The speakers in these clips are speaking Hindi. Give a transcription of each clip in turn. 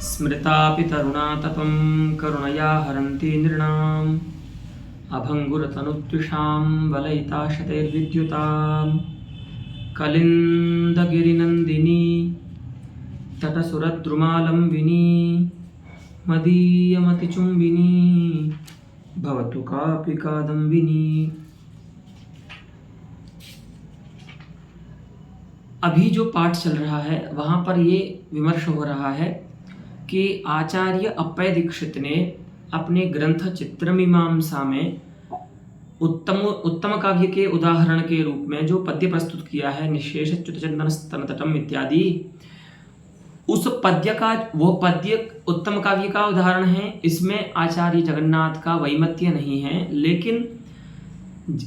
स्मृतापि तरुणा तपं करुणया हरन्ति नृणाम् अभङ्गुरतनुत्विषां वलयिता शतैर्विद्युताम् कलिन्दगिरिनन्दिनी तटसुरद्रुमालम्बिनी मदीयमतिचुम्बिनी भवतु कापि कादम्बिनी। अभी जो पाठ चल रहा है वहाँ पर ये विमर्श हो रहा है कि आचार्य अप्पय दीक्षित ने अपने ग्रंथ चित्रमीमांसा में उत्तम काव्य के उदाहरण के रूप में जो पद्य प्रस्तुत किया है, निशेष च्युतचंदन स्तनतटम इत्यादि, उस पद्य का वो पद्य उत्तम काव्य का उदाहरण है। इसमें आचार्य जगन्नाथ का वैमत्य नहीं है, लेकिन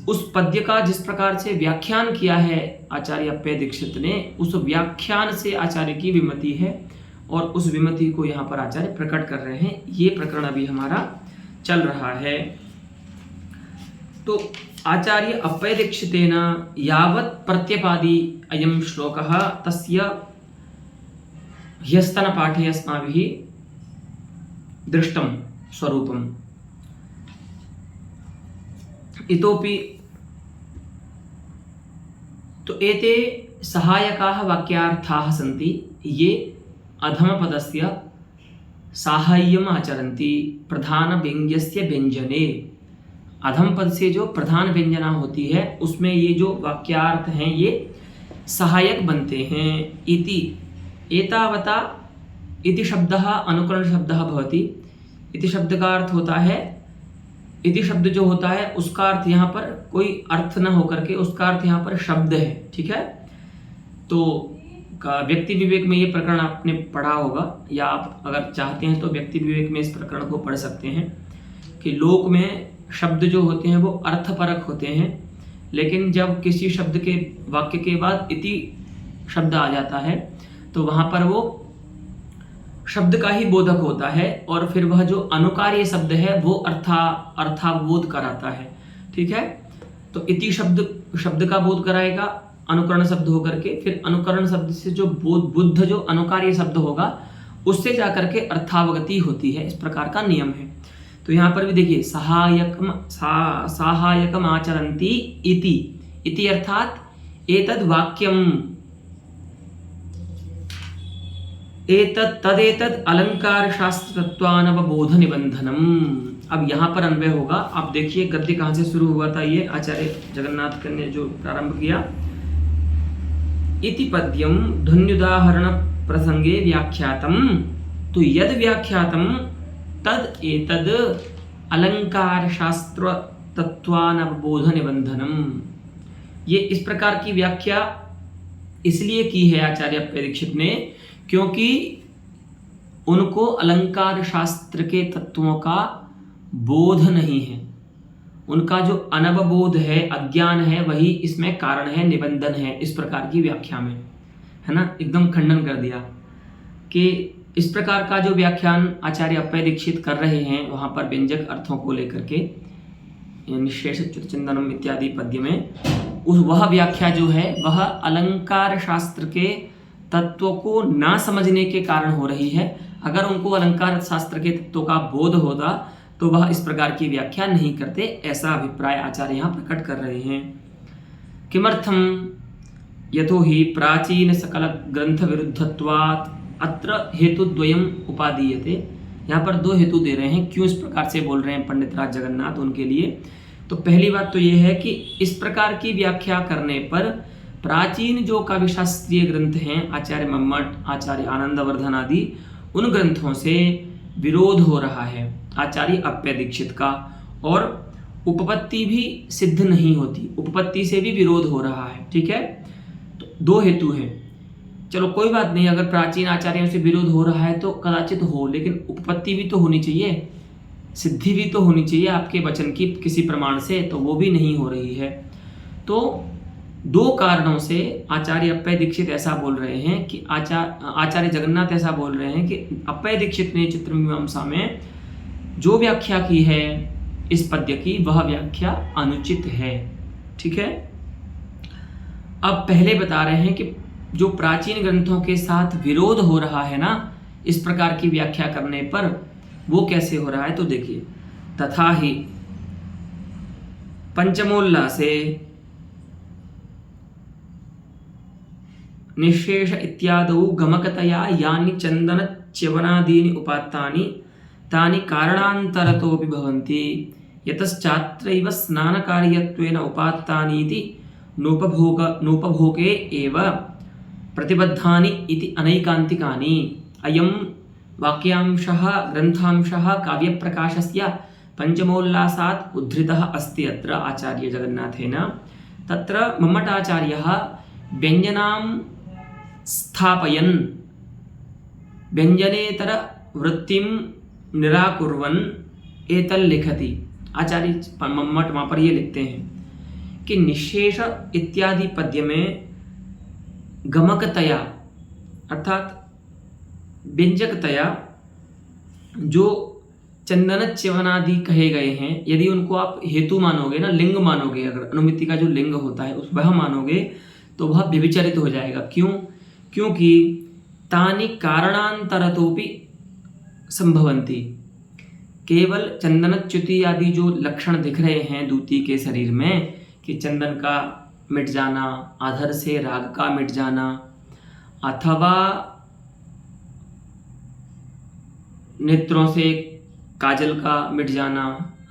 उस पद्य का जिस प्रकार से व्याख्यान किया है आचार्य अप्पय दीक्षित ने, उस व्याख्यान से आचार्य की विमति है और उस विमति को यहाँ पर आचार्य प्रकट कर रहे हैं। ये प्रकरण अभी हमारा चल रहा है। तो आचार्य अप्पय दीक्षितेन यावत् प्रत्यपादि अयं श्लोकः तस्य ह्यस्तनपाठे अस्माभिः दृष्टं स्वरूपम्। इतोपि तो एते सहायकाः वाक्यार्थाः सन्ति ये अधमपदस्य साहाय्यम् आचरन्ति प्रधानव्यङ्ग्यस्य व्यञ्जने। अधम पद से जो प्रधान व्यंजना होती है उसमें ये जो वाक्यार्थ हैं ये सहायक बनते हैं। इति एतावता इति शब्दः अनुकरण शब्दः भवति। इति शब्द का अर्थ होता है, इति शब्द जो होता है उसका अर्थ यहाँ पर कोई अर्थ न होकर के उसका अर्थ यहाँ पर शब्द है, ठीक है। तो व्यक्ति विवेक में ये प्रकरण आपने पढ़ा होगा, या आप अगर चाहते हैं तो व्यक्ति विवेक में इस प्रकरण को पढ़ सकते हैं कि लोक में शब्द जो होते हैं वो अर्थपरक होते हैं, लेकिन जब किसी शब्द के वाक्य के बाद इति शब्द आ जाता है तो वहाँ पर वो शब्द का ही बोधक होता है और फिर वह जो अनुकार्य शब्द है वो अर्थावबोध कराता है, ठीक है। तो इति शब्द का बोध कराएगा अनुकरण शब्द होकर के, फिर अनुकरण शब्द से जो बुद्ध जो अनुकार्य शब्द होगा उससे जाकर के अर्थावगति होती है। इस प्रकार का नियम है। तो यहाँ पर भी देखिए साहायकम आचरन्ति इति अर्थात एतद् वाक्यम तदेतद् अलंकार शास्त्र तत्वानवबोध निबंधनम। अब यहाँ पर अन्वय होगा। आप देखिए गद्य कहाँ से शुरू हुआ था, ये आचार्य जगन्नाथ ने जो प्रारंभ किया। इति पद्यम ध्वन्युदाहरण प्रसंगे व्याख्यातम, तो यद व्याख्यातम तद एतद अलंकार शास्त्र तत्वानवबोध निबंधनम। ये इस प्रकार की व्याख्या इसलिए की है आचार्य अप्पय दीक्षित ने क्योंकि उनको अलंकार शास्त्र के तत्वों का बोध नहीं है। उनका जो अनवबोध है, अज्ञान है, वही इसमें कारण है, निबंधन है। इस प्रकार की व्याख्या में है ना, एकदम खंडन कर दिया कि इस प्रकार का जो व्याख्यान आचार्य अप्पय दीक्षित कर रहे हैं वहाँ पर व्यंजक अर्थों को लेकर के निशेष च्युतचंदनम इत्यादि पद्य में, वह व्याख्या जो है वह अलंकार शास्त्र के तत्वों को ना समझने के कारण हो रही है। अगर उनको अलंकार शास्त्र के तत्वों का बोध होता तो वह इस प्रकार की व्याख्या नहीं करते, ऐसा अभिप्राय आचार्य यहाँ प्रकट कर रहे हैं। किमर्थम यतो हि प्राचीन सकल ग्रंथ विरुद्धत्वात् अत्र हेतुद्वयम् उपादीयते। यहाँ पर दो हेतु दे रहे हैं क्यों इस प्रकार से बोल रहे हैं पंडित राज जगन्नाथ उनके लिए। तो पहली बात तो ये है कि इस प्रकार की व्याख्या करने पर प्राचीन जो काव्यशास्त्रीय ग्रंथ हैं, आचार्य मम्मट, आचार्य आनंदवर्धन आदि, उन ग्रंथों से विरोध हो रहा है आचार्य अप्पय दीक्षित का, और उपपत्ति भी सिद्ध नहीं होती, उपपत्ति से भी विरोध हो रहा है, ठीक है। तो दो हेतु हैं। चलो कोई बात नहीं, अगर प्राचीन आचार्यों से विरोध हो रहा है तो कदाचित हो, लेकिन उपपत्ति भी तो होनी चाहिए, सिद्धि भी तो होनी चाहिए आपके वचन की किसी प्रमाण से, तो वो भी नहीं हो रही है। तो दो कारणों से आचार्य अप्पय दीक्षित ऐसा बोल रहे हैं कि आचार्य जगन्नाथ ऐसा बोल रहे हैं कि अप्पय दीक्षित ने चित्रमीमांसा में जो व्याख्या की है इस पद्य की वह व्याख्या अनुचित है, ठीक है। अब पहले बता रहे हैं कि जो प्राचीन ग्रंथों के साथ विरोध हो रहा है ना, इस प्रकार की व्याख्या करने पर वो कैसे हो रहा है, तो देखिए, तथा ही पंचमोल्लासे निःशेष इत्यादौ गमकतया यानि चंदन च्यवनादीनि उपात्तानि तानि कारणान्तरतोऽपि भवन्ति यतश्चात्रैव स्नानकार्यत्वेन उपात्तानीति नोपभोगे एव प्रतिबद्धानि इति अनैकान्तिकानि। अयं वाक्यांशः ग्रन्थांशः काव्यप्रकाशस्य पंचमोल्लासात् उद्धृतः अस्ति अत्र आचार्य जगन्नाथेन। तत्र मम्मटाचार्यः व्यञ्जनां स्थापयन् व्यञ्जनेतर वृत्तिं निराकुर्वन् एतल्लिखति। आचार्य मम्मट वहाँ पर ये लिखते हैं कि निःशेष इत्यादि पद्य में गमकतया अर्थात व्यंजकतया जो चंदन च्यवनादि कहे गए हैं, यदि उनको आप हेतु मानोगे ना, लिंग मानोगे, अगर अनुमिति का जो लिंग होता है उस वह मानोगे तो वह व्यभिचरित हो जाएगा। क्यों? क्योंकि तानि कारणांतरतोपि संभवंती, केवल चंदनच्युति आदि जो लक्षण दिख रहे हैं दूती के शरीर में कि चंदन का मिट जाना, आधर से राग का मिट जाना, अथवा नेत्रों से काजल का मिट जाना,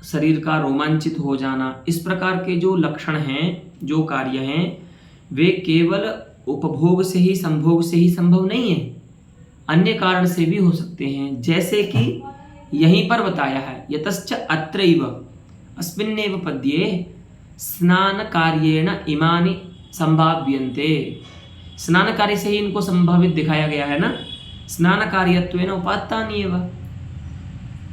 शरीर का रोमांचित हो जाना, इस प्रकार के जो लक्षण हैं, जो कार्य हैं, वे केवल उपभोग से ही, संभोग से ही संभव नहीं है, अन्य कारण से भी हो सकते हैं। जैसे कि यहीं पर बताया है, यतश्च अत्रैव अस्मिन्नेव पद्ये स्नान कार्येण इमानि संभाव्यन्ते। स्नान कार्य से ही इनको संभावित दिखाया गया है ना, स्नान कार्यत्वेन उपात्तानि एव,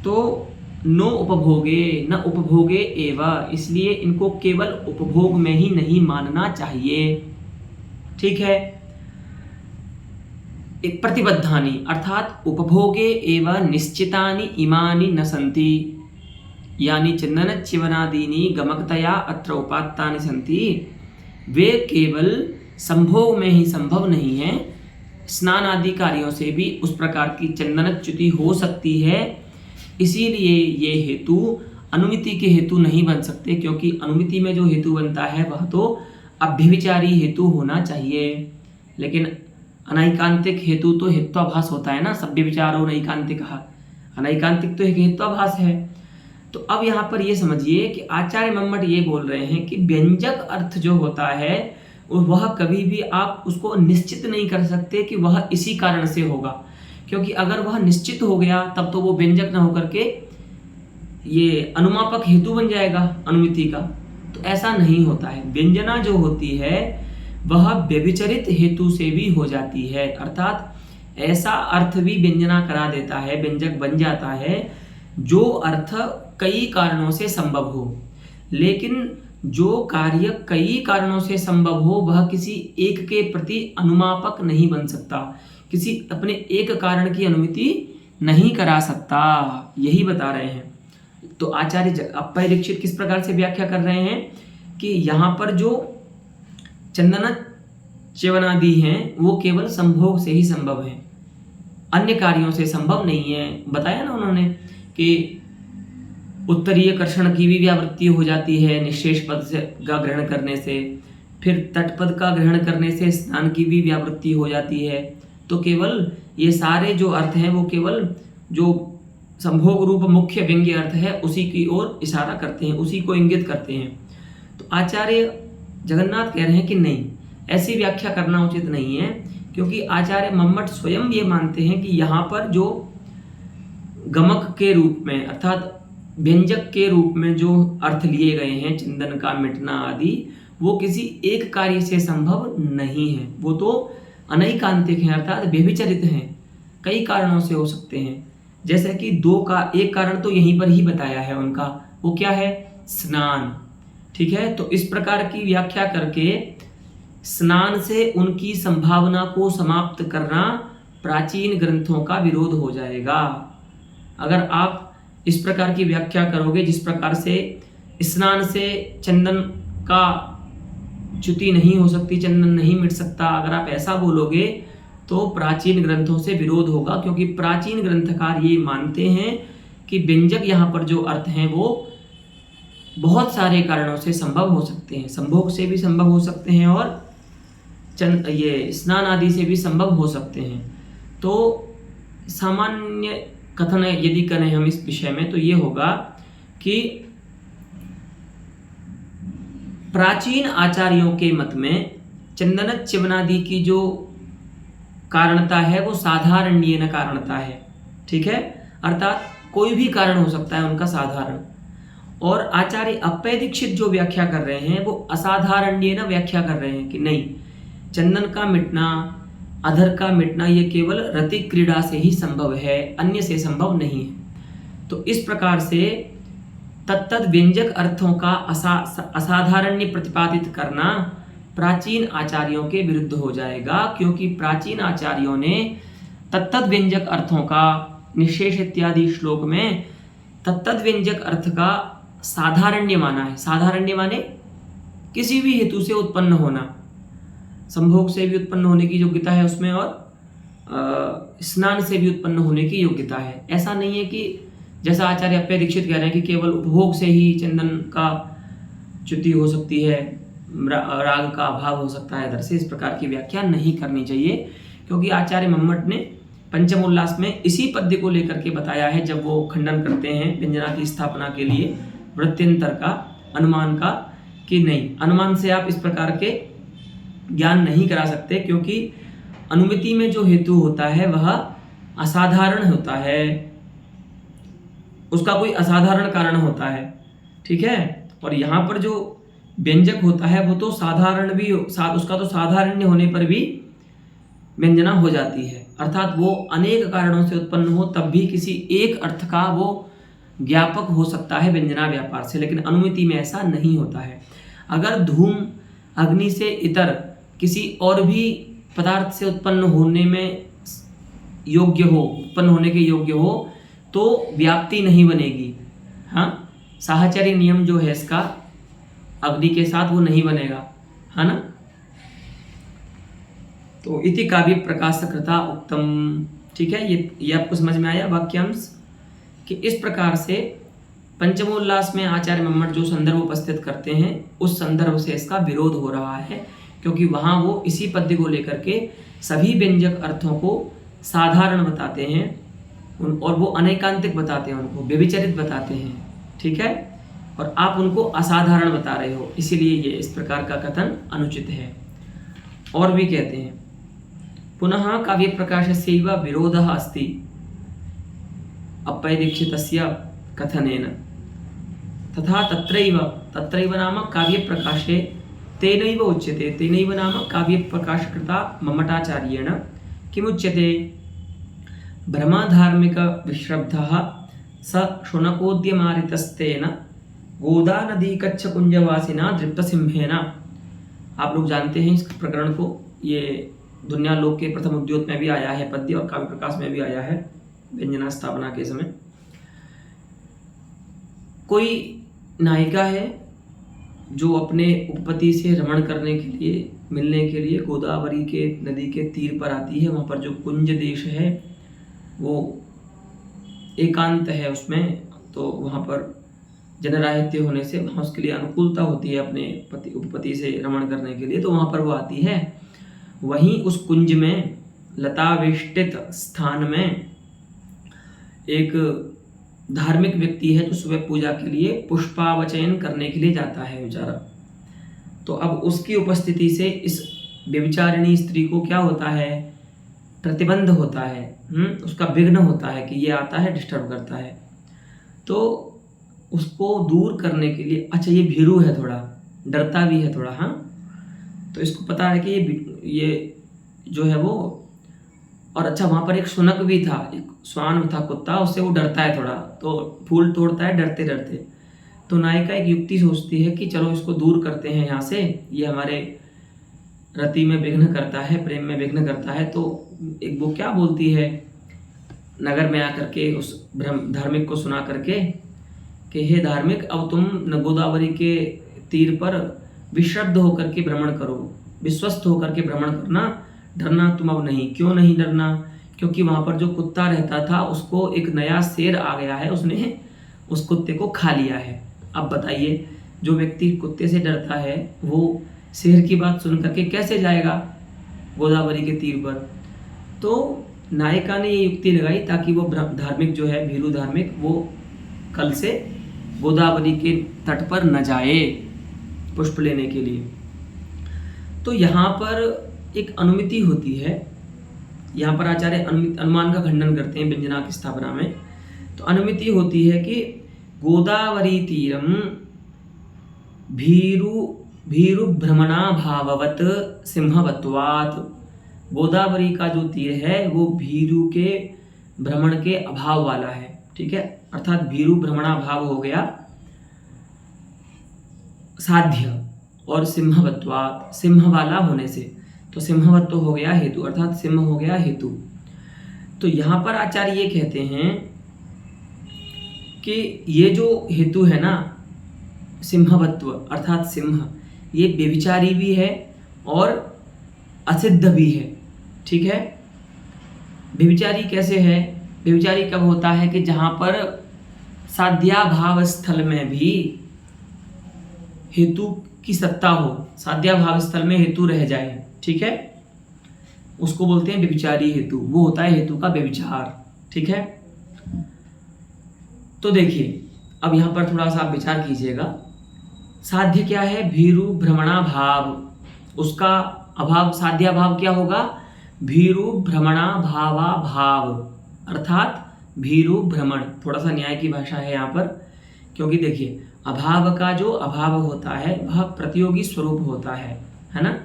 तो नो उपभोगे न उपभोगे एव, इसलिए इनको केवल उपभोग में ही नहीं मानना चाहिए। ठीक है। प्रतिबद्धानि अर्थात उपभोगे एव निश्चितानि इमानि न सन्ति, यानी चंदनच्यवनादीनि गमकतया अत्र उपात्तानि सन्ति, वे केवल संभोग में ही संभव नहीं है, स्नान आदि कार्यों से भी उस प्रकार की चंदनच्युति हो सकती है। इसीलिए ये हेतु अनुमिति के हेतु नहीं बन सकते, क्योंकि अनुमिति में जो हेतु बनता है वह तो अभ्यभिचारी हेतु होना चाहिए, लेकिन अनैकांतिक हेतु तो हेत्वाभास होता है ना, सभ्य विचारो नैकांतिक, अनैकांतिक तो एक हेत्वाभास है। तो अब यहाँ पर ये समझिए कि आचार्य मम्मट ये बोल रहे हैं कि व्यंजक अर्थ जो होता है वह कभी भी आप उसको निश्चित नहीं कर सकते कि वह इसी कारण से होगा, क्योंकि अगर वह निश्चित हो गया तब तो वो व्यंजक न होकर के ये अनुमापक हेतु बन जाएगा अनुमिति का, तो ऐसा नहीं होता है। व्यंजना जो होती है वह व्यभिचरित हेतु से भी हो जाती है, अर्थात ऐसा अर्थ भी व्यंजना करा देता है, व्यंजक बन जाता है जो अर्थ कई कारणों से संभव हो। लेकिन जो कार्य कई कारणों से संभव हो वह किसी एक के प्रति अनुमापक नहीं बन सकता, किसी अपने एक कारण की अनुमिति नहीं करा सकता, यही बता रहे हैं। तो आचार्य अप्पय दीक्षित किस प्रकार से व्याख्या कर रहे हैं कि यहाँ पर जो चंदन च्यवनादि हैं वो केवल संभोग से ही संभव है, अन्य कार्यों से संभव नहीं है। बताया ना उन्होंने कि उत्तरीय कर्षण की भी व्यावृत्ति हो जाती है निःशेष पद से का ग्रहण करने से, फिर तटपद का ग्रहण करने से स्नान की भी व्यावृत्ति हो जाती है। तो केवल ये सारे जो अर्थ हैं वो केवल जो संभोग रूप मुख्य व्यंग्य अर्थ है उसी की ओर इशारा करते हैं, उसी को इंगित करते हैं। तो आचार्य जगन्नाथ कह रहे हैं कि नहीं, ऐसी व्याख्या करना उचित नहीं है, क्योंकि आचार्य मम्मट स्वयं ये मानते हैं कि यहाँ पर जो गमक के रूप में अर्थात व्यंजक के रूप में जो अर्थ लिए गए हैं चंदन का मिटना आदि, वो किसी एक कार्य से संभव नहीं है, वो तो अनैकांतिक हैं, अर्थात व्यभिचरित हैं, कई कारणों से हो सकते हैं। जैसे कि एक कारण तो यहीं पर ही बताया है उनका, वो क्या है? स्नान। ठीक है, तो इस प्रकार की व्याख्या करके स्नान से उनकी संभावना को समाप्त करना प्राचीन ग्रंथों का विरोध हो जाएगा। अगर आप इस प्रकार की व्याख्या करोगे जिस प्रकार से स्नान से चंदन का च्युति नहीं हो सकती, चंदन नहीं मिट सकता, अगर आप ऐसा बोलोगे तो प्राचीन ग्रंथों से विरोध होगा, क्योंकि प्राचीन ग्रंथकार ये मानते हैं कि व्यंजक यहाँ पर जो अर्थ हैं वो बहुत सारे कारणों से संभव हो सकते हैं। संभोग से भी संभव हो सकते हैं और ये स्नान आदि से भी संभव हो सकते हैं। तो सामान्य कथन यदि करें हम इस विषय में तो ये होगा कि प्राचीन आचार्यों के मत में चंदन च्यवनादि की जो कारणता है वो साधारणीय कारणता है। ठीक है, अर्थात कोई भी कारण हो सकता है उनका साधारण। और आचार्य अप्पय दीक्षित जो व्याख्या कर रहे हैं वो असाधारणीय व्याख्या कर रहे हैं कि नहीं, चंदन का मिटना, अधर का मिटना ये केवल रति क्रीड़ा से ही संभव है, अन्य से संभव नहीं है। तो इस प्रकार से तत्तद व्यंजक अर्थों का असाधारण्य प्रतिपादित करना प्राचीन आचार्यों के विरुद्ध हो जाएगा, क्योंकि प्राचीन आचार्यों ने तत्तद व्यंजक अर्थों का निशेष इत्यादि श्लोक में तत्तद व्यंजक अर्थ का साधारण्य माना है। साधारण्य माने किसी भी हेतु से उत्पन्न होना, संभोग से भी उत्पन्न होने की योग्यता है उसमें और स्नान से भी उत्पन्न होने की योग्यता है। ऐसा नहीं है कि जैसा आचार्य अप्पय दीक्षित कह रहे हैं कि केवल उपभोग से ही चंदन का च्युति हो सकती है, राग का अभाव हो सकता है। इधर से इस प्रकार की व्याख्या नहीं करनी चाहिए, क्योंकि आचार्य मम्मट ने पंचम उल्लास में इसी पद्य को लेकर के बताया है, जब वो खंडन करते हैं व्यंजना की स्थापना के लिए वृत्त्यंतर का, अनुमान का, कि नहीं, अनुमान से आप इस प्रकार के ज्ञान नहीं करा सकते, क्योंकि अनुमिति में जो हेतु होता है वह असाधारण होता है, उसका कोई असाधारण कारण होता है। ठीक है, और यहाँ पर जो व्यंजक होता है वो तो साधारण भी उसका तो साधारण्य होने पर भी व्यंजना हो जाती है, अर्थात वो अनेक कारणों से उत्पन्न हो तब भी किसी एक अर्थ का वो ज्ञापक हो सकता है व्यंजना व्यापार से, लेकिन अनुमिति में ऐसा नहीं होता है। अगर धूम अग्नि से इतर किसी और भी पदार्थ से उत्पन्न होने में योग्य हो, उत्पन्न होने के योग्य हो, तो व्याप्ति नहीं बनेगी। हाँ, साहचर्य नियम जो है इसका अग्नि के साथ वो नहीं बनेगा, है ना। तो इति काव्य प्रकाशकृता उत्तम। ठीक है, ये आपको समझ में आया वाक्यांश कि इस प्रकार से पंचमोल्लास में आचार्य मम्मट जो संदर्भ उपस्थित करते हैं उस संदर्भ से इसका विरोध हो रहा है, क्योंकि वहाँ वो इसी पद्य को लेकर के सभी व्यंजक अर्थों को साधारण बताते हैं और वो अनेकांतिक बताते हैं, उनको व्यभिचरित बताते हैं। ठीक है, और आप उनको असाधारण बता रहे हो, इसीलिए ये इस प्रकार का कथन अनुचित है। और भी कहते हैं पुनः काव्य प्रकाशस्यैव विरोधः अस्ति अप्पय दीक्षितस्य कथनेन तथा तत्रैव नाम काव्य प्रकाशे तेनैव उच्यते। तेनैव नाम काव्य प्रकाशकृता मम्मटाचार्येण किमुच्यते? ब्रह्मधार्मिक विश्रब्धः स शुनकोद्यमारितस्तेन गोदा नदी कच्छ कुंजवासिना दृप्तसिंहेन। आप लोग जानते हैं इस प्रकरण को, ये दुनिया लोक के प्रथम उद्योत में भी आया है पद्य और काव्य प्रकाश में भी आया है व्यंजना स्थापना के समय। कोई नायिका है जो अपने उपपति से रमण करने के लिए, मिलने के लिए गोदावरी के नदी के तीर पर आती है। वहाँ पर जो कुंज देश है वो एकांत है उसमें, तो वहाँ पर जनराहित्य होने से वहाँ उसके लिए अनुकूलता होती है अपने उपपति से रमण करने के लिए, तो वहाँ पर वो आती है। वहीं उस कुंज में लतावेष्टित स्थान में एक धार्मिक व्यक्ति है जो सुबह पूजा के लिए पुष्पावचयन करने के लिए जाता है बेचारा। तो अब उसकी उपस्थिति से इस व्यभिचारिणी स्त्री को क्या होता है? प्रतिबंध होता है, उसका विघ्न होता है कि ये आता है, डिस्टर्ब करता है। तो उसको दूर करने के लिए, अच्छा ये भीरू है, थोड़ा डरता भी है थोड़ा, हाँ, तो इसको पता है कि ये जो है वो, और अच्छा वहाँ पर एक शुनक भी था, एक श्वान था कुत्ता, उससे वो डरता है थोड़ा, तो फूल तोड़ता है डरते डरते। तो नायिका एक युक्ति सोचती है कि चलो इसको दूर करते हैं यहाँ से, ये हमारे रति में विघ्न करता है, प्रेम में विघ्न करता है। तो एक वो क्या बोलती है नगर में आकर के उस धार्मिक को सुना करके कि हे धार्मिक, अब तुम गोदावरी के तीर पर विश्रब्ध होकर के भ्रमण करो, विश्वस्त होकर के भ्रमण करना, डरना तुम अब नहीं। क्यों नहीं डरना? क्योंकि वहां पर जो कुत्ता रहता था उसको एक नया शेर आ गया है, उसने उस कुत्ते को खा लिया है। अब बताइए, जो व्यक्ति कुत्ते से डरता है वो शेर की बात सुन करके कैसे जाएगा गोदावरी के तीर पर? तो नायिका ने ये युक्ति लगाई ताकि वो धार्मिक जो है, भीरू धार्मिक, वो कल से गोदावरी के तट पर न जाए पुष्प लेने के लिए। तो यहाँ पर एक अनुमिति होती है। यहाँ पर आचार्य अनुमान का खंडन करते हैं व्यंजना की स्थापना में। तो अनुमिति होती है कि गोदावरी तीरम भीरु भ्रमणा भाववत सिंहवत्वात्। गोदावरी का जो तीर है वो भीरु के भ्रमण के अभाव वाला है, ठीक है। अर्थात भीरु भ्रमणा भाव हो गया साध्य, और सिंहवत्वात् सिंह वाला होने से, तो सिंहवत्व हो गया हेतु, अर्थात सिंह हो गया हेतु। तो यहाँ पर आचार्य ये कहते हैं कि ये जो हेतु है ना, सिंहवत्व अर्थात सिंह, ये व्यभिचारी भी है और असिद्ध भी है, ठीक है। व्यभिचारी कैसे है? व्यभिचारी कब होता है कि जहां पर साध्याभाव स्थल में भी हेतु की सत्ता हो, साध्याभाव स्थल में हेतु रह जाए, ठीक है, उसको बोलते हैं व्यभिचारी हेतु। वो होता है हेतु का व्यभिचार, ठीक है। तो देखिए, अब यहां पर थोड़ा सा आप विचार कीजिएगा। साध्य क्या है? भीरु भ्रमणा भाव। उसका अभाव, साध्याभाव क्या होगा? भीरु भ्रमणा भावा भाव, अर्थात भीरु भ्रमण। थोड़ा सा न्याय की भाषा है यहाँ पर, क्योंकि देखिए अभाव का जो अभाव होता है वह प्रतियोगी स्वरूप होता है ना।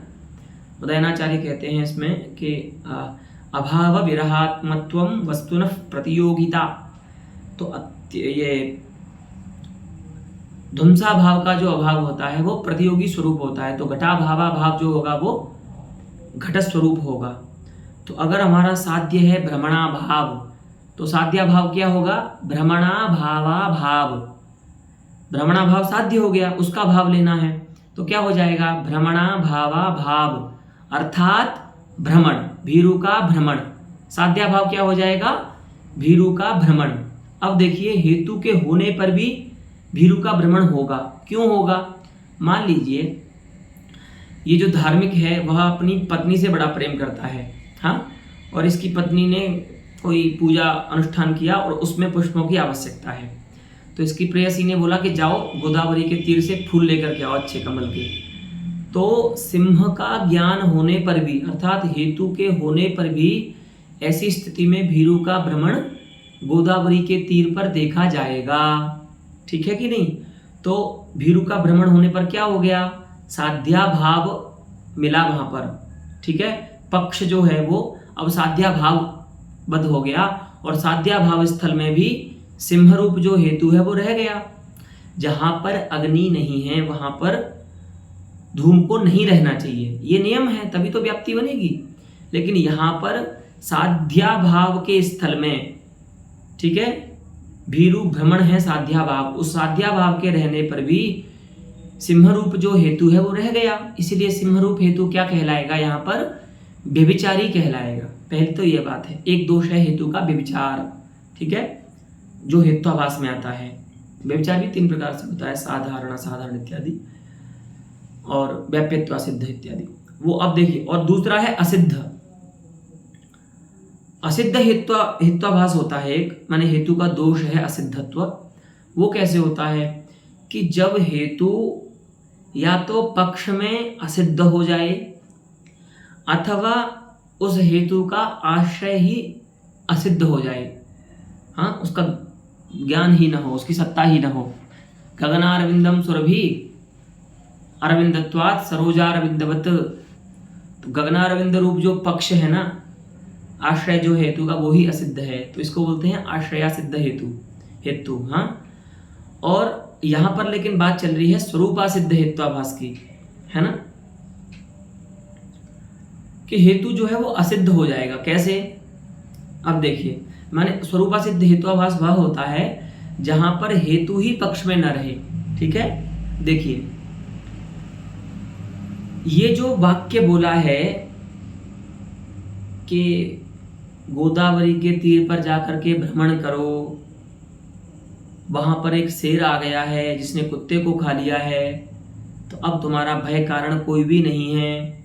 उदयनाचार्य कहते हैं इसमें कि अभाव विरहात्मत्वम वस्तुनः प्रतियोगिता। तो ये ध्वंसा भाव का जो अभाव होता है वो प्रतियोगी स्वरूप होता है। तो घटाभावा भाव जो होगा वो घट स्वरूप होगा। तो अगर हमारा साध्य है भ्रमणा भाव, तो साध्या भाव क्या होगा? भ्रमणा भावा भाव। भ्रमणा भाव साध्य हो गया, उसका भाव लेना है, तो क्या हो जाएगा? भ्रमणा भावा भाव, अर्थात भ्रमण, भीरु का भ्रमण। साध्या भाव क्या हो जाएगा? भीरु का भ्रमण। अब देखिए, हेतु के होने पर भी भीरु का भ्रमण होगा। क्यों होगा? मान लीजिए ये जो धार्मिक है वह अपनी पत्नी से बड़ा प्रेम करता है, हाँ, और इसकी पत्नी ने कोई पूजा अनुष्ठान किया और उसमें पुष्पों की आवश्यकता है। तो इसकी प्रेयसी ने बोला कि जाओ गोदावरी के तीर से फूल लेकर के आओ अच्छे कमल के। तो सिंह का ज्ञान होने पर भी, अर्थात हेतु के होने पर भी, ऐसी स्थिति में भीरु का भ्रमण गोदावरी के तीर पर देखा जाएगा, ठीक है कि नहीं। तो भीरु का भ्रमण होने पर क्या हो गया? साध्या भाव मिला वहां पर, ठीक है। पक्ष जो है वो अब साध्या भाव बद्ध हो गया, और साध्या भाव स्थल में भी सिंह रूप जो हेतु है वो रह गया। जहां पर अग्नि नहीं है वहां पर धूम को नहीं रहना चाहिए, ये नियम है, तभी तो व्याप्ति बनेगी। लेकिन यहां पर साध्या भाव के स्थल में, ठीक है, भीरु भ्रमण है साध्या भाव, उस साध्या भाव के रहने पर भी सिंह रूप जो हेतु है वो रह गया। इसलिए सिंह रूप हेतु क्या कहलाएगा? यहाँ पर व्यभिचारी कहलाएगा। पहले तो ये बात है, एक दोष है हेतु का व्यभिचार, ठीक है, जो हेत्वाभास में आता है। व्यभिचार भी 3 प्रकार से होता है, साधारण, असाधारण इत्यादि, और व्याप्यत्व सिद्ध इत्यादि। वो अब देखिए, और दूसरा है असिद्ध। असिद्ध हेत्वाभास होता है एक, माने हेतु का दोष है असिद्धत्व। वो कैसे होता है कि जब हेतु या तो पक्ष में असिद्ध हो जाए अथवा उस हेतु का आश्रय ही असिद्ध हो जाए, हाँ, उसका ज्ञान ही ना हो, उसकी सत्ता ही ना हो। गगनारविंदम सुरभि अरविंदत्वात् सरोजारविंदवत। तो गगनारविंद रूप जो पक्ष है ना, आश्रय जो हेतु का, वो ही असिद्ध है, तो इसको बोलते हैं आश्रयासिद्ध हेतु, हाँ। और यहां पर लेकिन बात चल रही है स्वरूपासिद्ध हेत्वाभास की, है ना, कि हेतु जो है वो असिद्ध हो जाएगा। कैसे? अब देखिए, माने स्वरूपासिद्ध हेत्वाभास वह होता है जहां पर हेतु ही पक्ष में न रहे, ठीक है। देखिए, ये जो वाक्य बोला है कि गोदावरी के तीर पर जाकर के भ्रमण करो, वहां पर एक शेर आ गया है जिसने कुत्ते को खा लिया है, तो अब तुम्हारा भय कारण कोई भी नहीं है।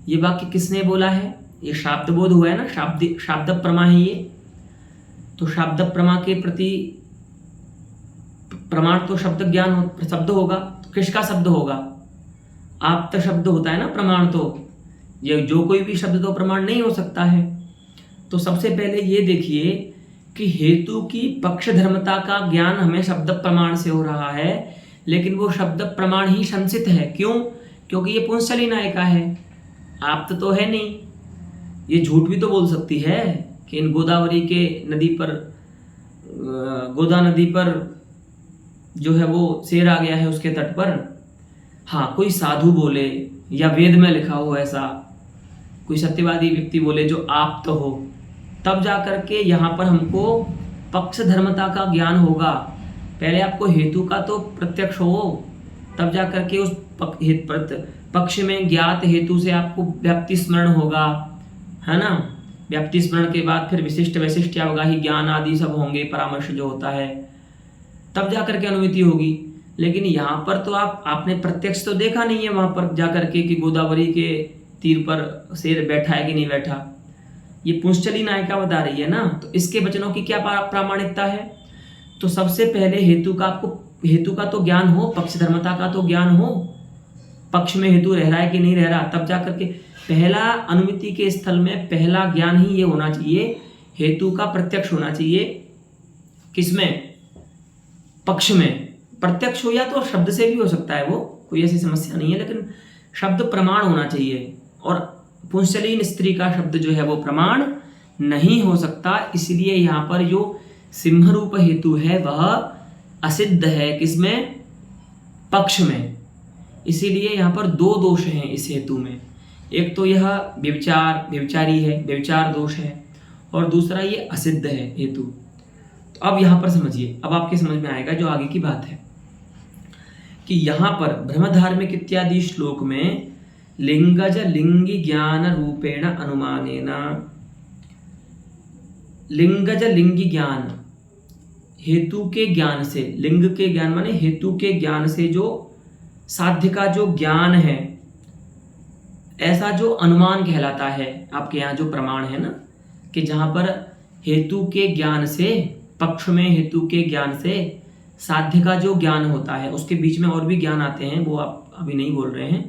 ये वाक्य किसने बोला है? ये शाब्द बोध हुआ है ना, शाब्द प्रमा है ये। तो शाब्द प्रमा के प्रति प्रमाण तो शब्द ज्ञान शब्द होगा, तो किसका शब्द होगा? आप्त शब्द होता है ना प्रमाण। तो ये जो कोई भी शब्द तो प्रमाण नहीं हो सकता है। तो सबसे पहले ये देखिए कि हेतु की पक्ष धर्मता का ज्ञान हमें शब्द प्रमाण से हो रहा है, लेकिन वो शब्द प्रमाण ही संसित है। क्यों? क्योंकि ये पुंसली नायिका है, आप्त तो है नहीं। ये झूठ भी तो बोल सकती है कि इन गोदावरी के नदी पर, गोदा नदी पर जो है वो शेर आ गया है उसके तट पर। हाँ, कोई साधु बोले या वेद में लिखा हो ऐसा, कोई सत्यवादी व्यक्ति बोले जो आप्त हो, तब जाकर के यहाँ पर हमको पक्ष धर्मता का ज्ञान होगा। पहले आपको हेतु का तो प्रत्यक्ष हो, तब जाकर के उस पक्ष में ज्ञात हेतु से आपको व्याप्ति स्मरण होगा, है ना। व्याप्ति स्मरण के बाद फिर विशिष्ट वैशिष्ट अवगाही ज्ञान आदि सब होंगे, परामर्श जो होता है, तब जाकर के अनुमिति होगी। लेकिन यहाँ पर तो आपने प्रत्यक्ष तो देखा नहीं है वहां पर जाकर के कि गोदावरी के तीर पर शेर बैठा है कि नहीं बैठा। ये पुंसली नायिका बता रही है ना, तो इसके वचनों की क्या प्रामाणिकता है? तो सबसे पहले हेतु का तो ज्ञान हो, पक्ष धर्मता का तो ज्ञान हो, पक्ष में हेतु रह रहा है कि नहीं रह रहा, तब जाकर के पहला अनुमिति के स्थल में पहला ज्ञान ही ये होना चाहिए, हेतु का प्रत्यक्ष होना चाहिए। किसमें? पक्ष में। प्रत्यक्ष हो या तो शब्द से भी हो सकता है, वो कोई ऐसी समस्या नहीं है, लेकिन शब्द प्रमाण होना चाहिए। और पुंसलीन स्त्री का शब्द जो है वो प्रमाण नहीं हो सकता, इसलिए यहाँ पर जो सिंह रूप हेतु है वह असिद्ध है। किसमें? पक्ष में। इसीलिए यहाँ पर दो दोष हैं इस हेतु में। एक तो यह व्यभिचारी है, व्यभिचार दोष है, और दूसरा ये असिद्ध है हेतु। तो अब यहाँ पर समझिए, अब आपके समझ में आएगा जो आगे की बात है कि यहाँ पर ब्रह्मधार्मिक इत्यादि श्लोक में लिंगज लिंगी ज्ञान रूपेण अनुमानेन, लिंगज लिंगी ज्ञान, हेतु के ज्ञान से, लिंग के ज्ञान माने हेतु के ज्ञान से जो साध्य का जो ज्ञान है, ऐसा जो अनुमान कहलाता है। आपके यहाँ जो प्रमाण है ना कि जहां पर हेतु के ज्ञान से, पक्ष में हेतु के ज्ञान से साध्य का जो ज्ञान होता है, उसके बीच में और भी ज्ञान आते हैं, वो आप अभी नहीं बोल रहे हैं,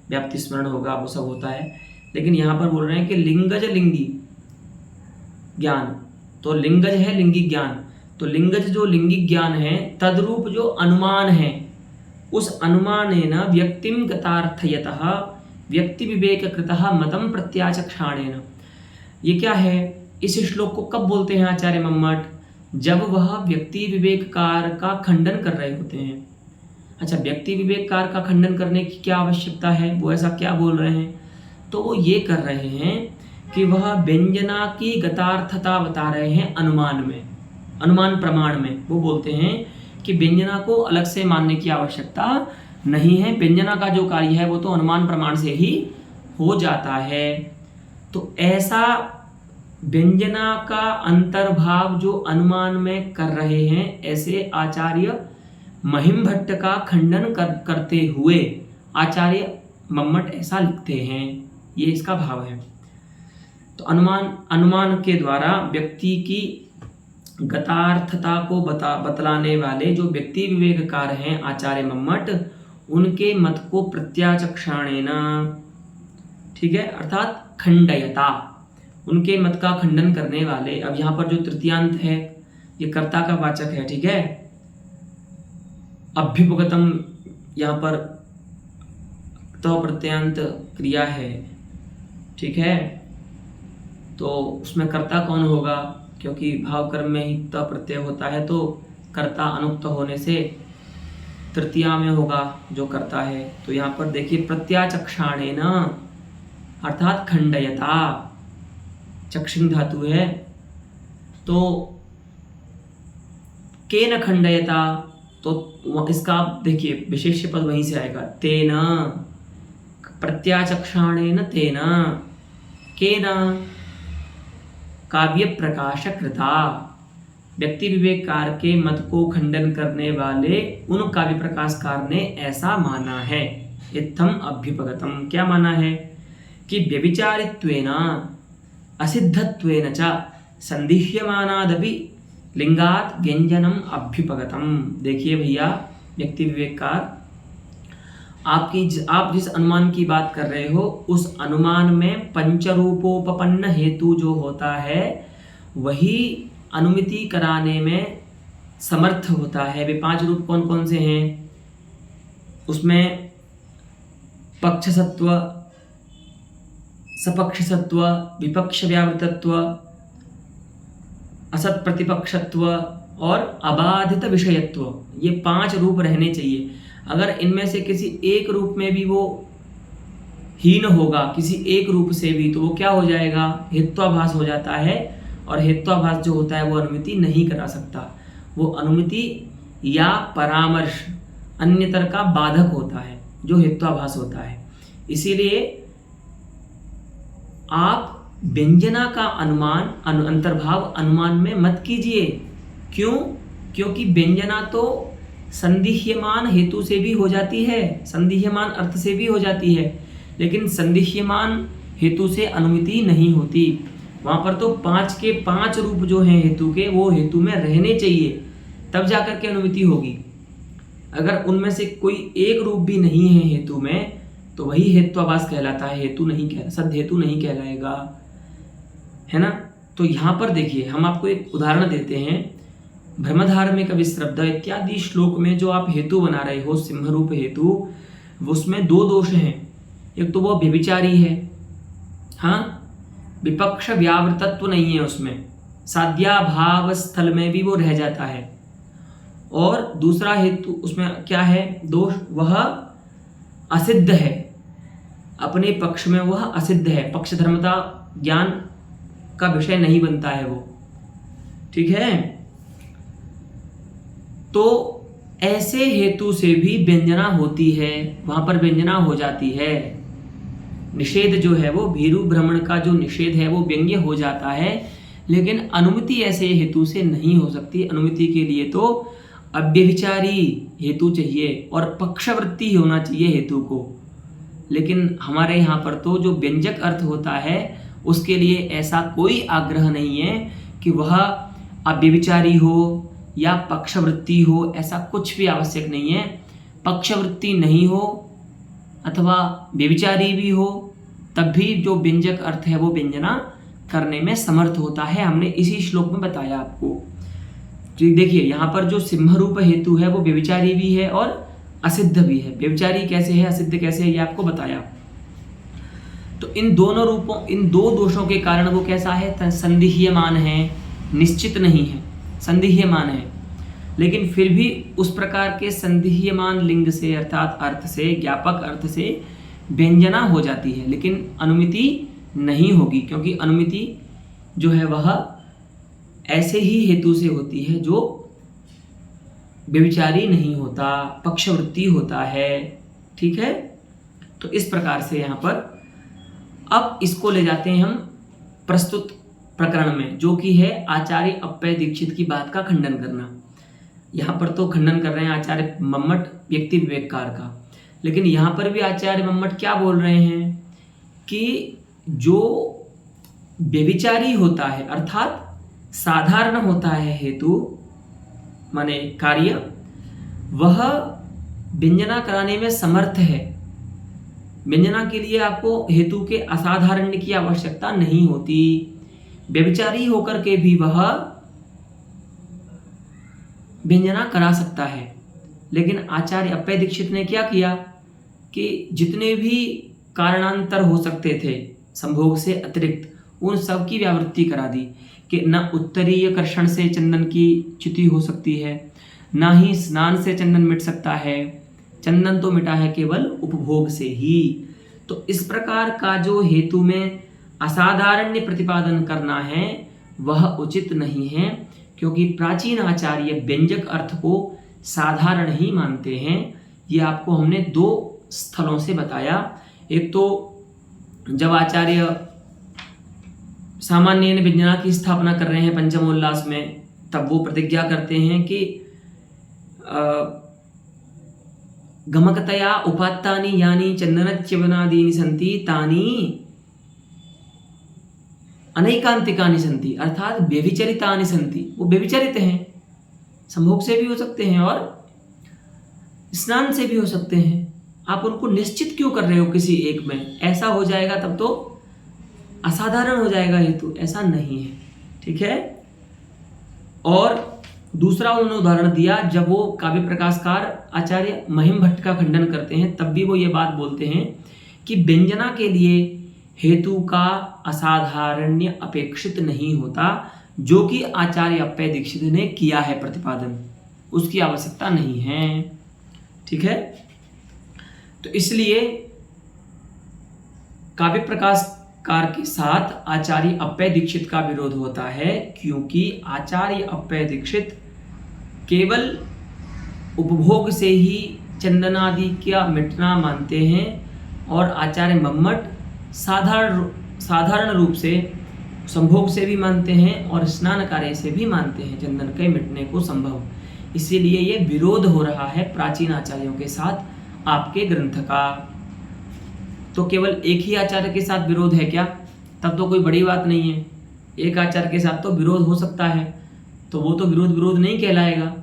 व्याप्ति स्मरण होगा, वो सब होता है। लेकिन यहाँ पर बोल रहे हैं कि लिंगज लिंगी ज्ञान, तो लिंगज है लिंगी ज्ञान, तो लिंगज जो लिंगी ज्ञान है तद्रूप जो अनुमान है, उस अनुमानेन व्यक्तिम गतार्थयतः व्यक्ति विवेक कृतः मतम प्रत्याचक्षाणेन। ये क्या है? इस श्लोक को कब बोलते हैं आचार्य मम्मट? जब वह व्यक्ति विवेककार का खंडन कर रहे होते हैं। अच्छा, व्यक्ति विवेककार का खंडन करने की क्या आवश्यकता है? वो ऐसा क्या बोल रहे हैं? तो वो ये कर रहे हैं कि वह व्यंजना की गतार्थता बता रहे हैं अनुमान में, अनुमान प्रमाण में। वो बोलते हैं कि व्यंजना को अलग से मानने की आवश्यकता नहीं है, व्यंजना का जो कार्य है वो तो अनुमान प्रमाण से ही हो जाता है। तो ऐसा व्यंजना का अंतर्भाव जो अनुमान में कर रहे हैं, ऐसे आचार्य महिम भट्ट का खंडन करते हुए आचार्य मम्मट ऐसा लिखते हैं। ये इसका भाव है। तो अनुमान के द्वारा व्यक्ति की गतार्थता को बतलाने वाले जो व्यक्ति विवेककार हैं आचार्य मम्मट, उनके मत को प्रत्याचक्षाणेन, ठीक है, अर्थात खंडयता, उनके मत का खंडन करने वाले। अब यहाँ पर जो तृतीयांत है ये कर्ता का वाचक है, ठीक है। अभ्युपगतम यहाँ पर तो प्रत्यांत क्रिया है, ठीक है। तो उसमें कर्ता कौन होगा? क्योंकि भाव कर्म में ही त प्रत्यय होता है, तो कर्ता अनुक्त होने से तृतीया में होगा जो कर्ता है। तो यहाँ पर देखिए प्रत्याचक्षाणेन अर्थात खंडयता, चक्षिंग धातु है, तो केन खंडयता, तो इसका देखिए विशेष्य पद वहीं से आएगा, तेन प्रत्याचक्षाणेन तेन, केन काव्य प्रकाश कृता। व्यक्ति विवेककार के मत को खंडन करने वाले उन काव्य प्रकाशकार ने ऐसा माना है। इत्थम अभ्युपगतम, क्या माना है कि व्यभिचारित्वेन असिद्धत्वेन च संदिह्यमानादपि लिंगात व्यंजनम अभ्युपगतम। देखिए भैया व्यक्ति विवेककार, आप जिस अनुमान की बात कर रहे हो उस अनुमान में पंचरूपोपपन्न हेतु जो होता है वही अनुमिति कराने में समर्थ होता है। वे 5 रूप कौन कौन से हैं? उसमें पक्षसत्व, सपक्षसत्व, विपक्ष व्यावृतत्व, असत प्रतिपक्षत्व और अबाधित विषयत्व, ये 5 रूप रहने चाहिए। अगर इनमें से किसी एक रूप में भी वो हीन होगा, किसी एक रूप से भी, तो वो क्या हो जाएगा? हेत्वाभास हो जाता है। और हेत्वाभास जो होता है वो अनुमिति नहीं करा सकता। वो अनुमिति या परामर्श अन्यतर का बाधक होता है जो हेत्वाभास होता है। इसीलिए आप व्यंजना का अनुमान अंतर्भाव अनुमान में मत कीजिए। क्यों? क्योंकि व्यंजना तो संदिह्यमान हेतु से भी हो जाती है, संदिह्यमान अर्थ से भी हो जाती है, लेकिन संदिह्यमान हेतु से अनुमिति नहीं होती। वहां पर तो 5 के 5 रूप जो हैं हेतु के, वो हेतु में रहने चाहिए, तब जाकर के अनुमिति होगी। अगर उनमें से कोई एक रूप भी नहीं है हेतु में, तो वही हेत्वाभास कहलाता है, हेतु नहीं सद हेतु नहीं कहलाएगा, है ना। तो यहाँ पर देखिए हम आपको एक उदाहरण देते हैं। ब्रह्मधार्मिक विश्रब्द इत्यादि श्लोक में जो आप हेतु बना रहे हो सिंह रूप हेतु, उसमें 2 दोष हैं। एक तो वो व्यभिचारी है, हाँ, विपक्ष व्यावृतत्व नहीं है उसमें, साध्याभाव स्थल में भी वो रह जाता है। और दूसरा हेतु उसमें क्या है दोष? वह असिद्ध है, अपने पक्ष में वह असिद्ध है, पक्ष धर्मता ज्ञान का विषय नहीं बनता है वो, ठीक है। तो ऐसे हेतु से भी व्यंजना होती है, वहां पर व्यंजना हो जाती है। निषेध जो है वो भीरु भ्रमण का जो निषेध है वो व्यंग्य हो जाता है, लेकिन अनुमिति ऐसे हेतु से नहीं हो सकती। अनुमिति के लिए तो अव्यभिचारी हेतु चाहिए और पक्षवृत्ति होना चाहिए हेतु को। लेकिन हमारे यहाँ पर तो जो व्यंजक अर्थ होता है उसके लिए ऐसा कोई आग्रह नहीं है कि वह अव्यभिचारी हो या पक्षवृत्ति हो, ऐसा कुछ भी आवश्यक नहीं है। पक्षवृत्ति नहीं हो अथवा व्यभिचारी भी हो, तब भी जो व्यंजक अर्थ है वो व्यंजना करने में समर्थ होता है। हमने इसी श्लोक में बताया आपको। तो देखिए यहाँ पर जो सिंह रूप हेतु है वो व्यभिचारी भी है और असिद्ध भी है। व्यभिचारी कैसे है, असिद्ध कैसे है, ये आपको बताया। तो इन दोनों रूपों, इन 2 दोषों के कारण वो कैसा है? संदिह्यमान है, निश्चित नहीं है, संदिह्यमान है। लेकिन फिर भी उस प्रकार के संदिह्यमान लिंग से अर्थात अर्थ से, ज्ञापक अर्थ से व्यंजना हो जाती है, लेकिन अनुमिति नहीं होगी, क्योंकि अनुमिति जो है वह ऐसे ही हेतु से होती है जो व्यभिचारी नहीं होता, पक्षवृत्ति होता है, ठीक है। तो इस प्रकार से यहाँ पर अब इसको ले जाते हैं हम प्रस्तुत प्रकरण में, जो कि है आचार्य अप्पय दीक्षित की बात का खंडन करना। यहाँ पर तो खंडन कर रहे हैं आचार्य मम्मट व्यक्ति विवेककार का, लेकिन यहाँ पर भी आचार्य मम्मट क्या बोल रहे हैं कि जो व्यभिचारी होता है अर्थात साधारण होता है हेतु माने कार्य, वह व्यंजना कराने में समर्थ है। व्यंजना के लिए आपको हेतु के असाधारण की आवश्यकता नहीं होती। व्यभिचारी होकर के भी वह व्यंजना करा सकता है। लेकिन आचार्य अप्पय दीक्षित ने क्या किया कि जितने भी कारणांतर हो सकते थे संभोग से अतिरिक्त, उन सब की व्यावृत्ति करा दी कि न उत्तरीय कर्षण से चंदन की च्युति हो सकती है, ना ही स्नान से चंदन मिट सकता है, चंदन तो मिटा है केवल उपभोग से ही। तो इस प्रकार का जो हेतु में असाधारण्य प्रतिपादन करना है वह उचित नहीं है, क्योंकि प्राचीन आचार्य व्यंजक अर्थ को साधारण ही मानते हैं। ये आपको हमने 2 स्थलों से बताया। एक तो जब आचार्य सामान्य व्यंजना की स्थापना कर रहे हैं पंचमोल्लास में, तब वो प्रतिज्ञा करते हैं कि गमकतया उपात्तानि यानी चंदनच्यवनादीनि सन्ति तानि अनैकांतिकानि सन्ति, अर्थात व्यभिचरितानि सन्ति, वो व्यभिचरित हैं, संभोग से भी हो सकते हैं और स्नान से भी हो सकते हैं। आप उनको निश्चित क्यों कर रहे हो किसी एक में? ऐसा हो जाएगा तब तो असाधारण हो जाएगा हेतु, ऐसा नहीं है। ठीक है। और दूसरा उन्होंने उदाहरण दिया, जब वो काव्य प्रकाशकार आचार्य महिम भट्ट का खंडन करते हैं तब भी वो ये बात बोलते हैं कि व्यंजना के लिए हेतु का असाधारण्य अपेक्षित नहीं होता, जो कि आचार्य अप्पय दीक्षित ने किया है प्रतिपादन, उसकी आवश्यकता नहीं है। ठीक है। तो इसलिए काव्य प्रकाशकार के साथ आचार्य अप्पय दीक्षित का विरोध होता है, क्योंकि आचार्य अप्पय दीक्षित केवल उपभोग से ही चंदनादि का मिटना मानते हैं और आचार्य मम्मट साधारण रूप से संभोग से भी मानते हैं और स्नान कार्य से भी मानते हैं चंदन के मिटने को संभव। इसीलिए ये विरोध हो रहा है प्राचीन आचार्यों के साथ आपके ग्रंथ का। तो केवल एक ही आचार्य के साथ विरोध है क्या? तब तो कोई बड़ी बात नहीं है। एक आचार्य के साथ तो विरोध हो सकता है, तो वो तो विरोध नहीं कहलाएगा,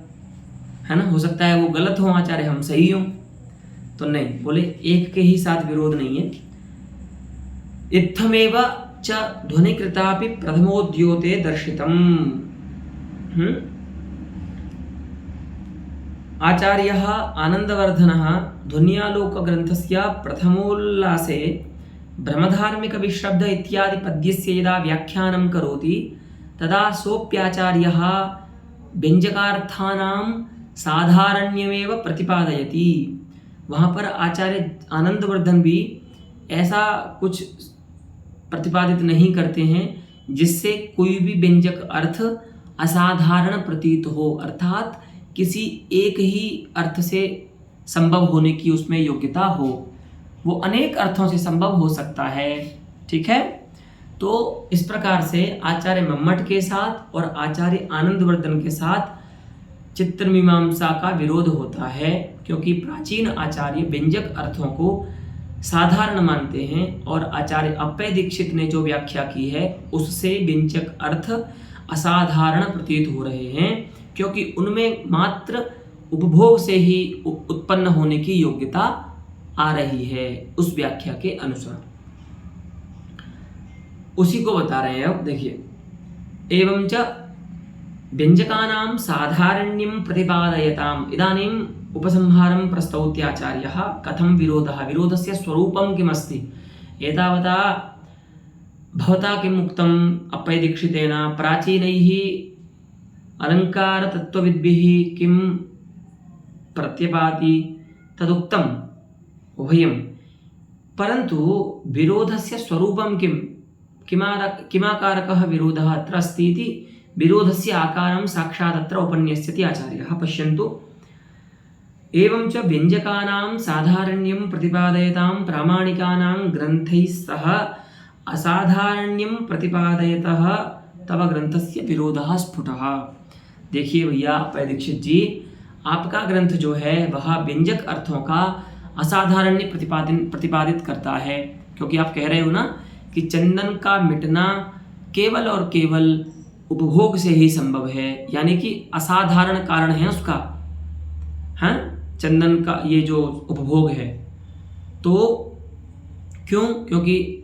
है ना। हो सकता है वो गलत हो आचार्य, हम सही हो, तो नहीं, बोले एक के ही साथ विरोध नहीं है। इत्थमेव च ध्वनिकृतापि प्रथमोद्योते दर्शितम्। आचार्यः आनन्दवर्धनः ध्वन्यालोकग्रन्थस्य प्रथमोल्लासे ब्रह्मधार्मिकविश्रब्द इत्यादि पद्यस्य यदा व्याख्यानं करोति तदा सोऽप्याचार्यः व्यञ्जकार्थानां साधारण्यमेव प्रतिपादयति। वहाँ पर आचार्य आनंदवर्धन भी ऐसा कुछ प्रतिपादित नहीं करते हैं जिससे कोई भी व्यंजक अर्थ असाधारण प्रतीत हो, अर्थात किसी एक ही अर्थ से संभव होने की उसमें योग्यता हो। वो अनेक अर्थों से संभव हो सकता है। ठीक है। तो इस प्रकार से आचार्य मम्मट के साथ और आचार्य आनंदवर्धन के साथ चित्तमीमांसा का विरोध होता है, क्योंकि प्राचीन आचार्य व्यंजक अर्थों को साधारण मानते हैं और आचार्य अप्पय दीक्षित ने जो व्याख्या की है उससे व्यंजक अर्थ असाधारण प्रतीत हो रहे हैं, क्योंकि उनमें मात्र उपभोग से ही उत्पन्न होने की योग्यता आ रही है उस व्याख्या के अनुसार। उसी को बता रहे हैं अब देखिए। एवं च व्यंजकानां साधारण्यं प्रतिपादयताम्। इदानीम् उपसंहारं प्रस्तौत्याचार्यः कथं विरोधस्य स्वरूपं किमस्ति। एतावता भवता किम् उक्तम् अप्पय दीक्षितेन प्राचीनैः अलङ्कारतत्त्वविद्भिः किं प्रत्यपाति तदुक्तम् उभयं, परन्तु विरोधस्य स्वरूपं किमाकारकः विरोधः अत्र अस्ति इति विरोधस्य आकारं साक्षात् अत्र उपन्यस्यति आचार्यः। पश्यन्तु। एवं च व्यंजकानां साधारण्यं प्रतिपादयतां प्रामाणिकानां ग्रन्थैः सह असाधारण्यं प्रतिपादयतः तव ग्रंथस्य विरोधः स्फुटः। देखिए भैया अप्पय दीक्षित जी, आपका ग्रंथ जो है वह व्यंजक अर्थों का असाधारण्य प्रतिपादित करता है, क्योंकि आप कह रहे हो ना कि चंदन का मिटना केवल और केवल उपभोग से ही संभव है, यानी कि असाधारण कारण है उसका, हाँ, चंदन का ये जो उपभोग है। तो क्यों? क्योंकि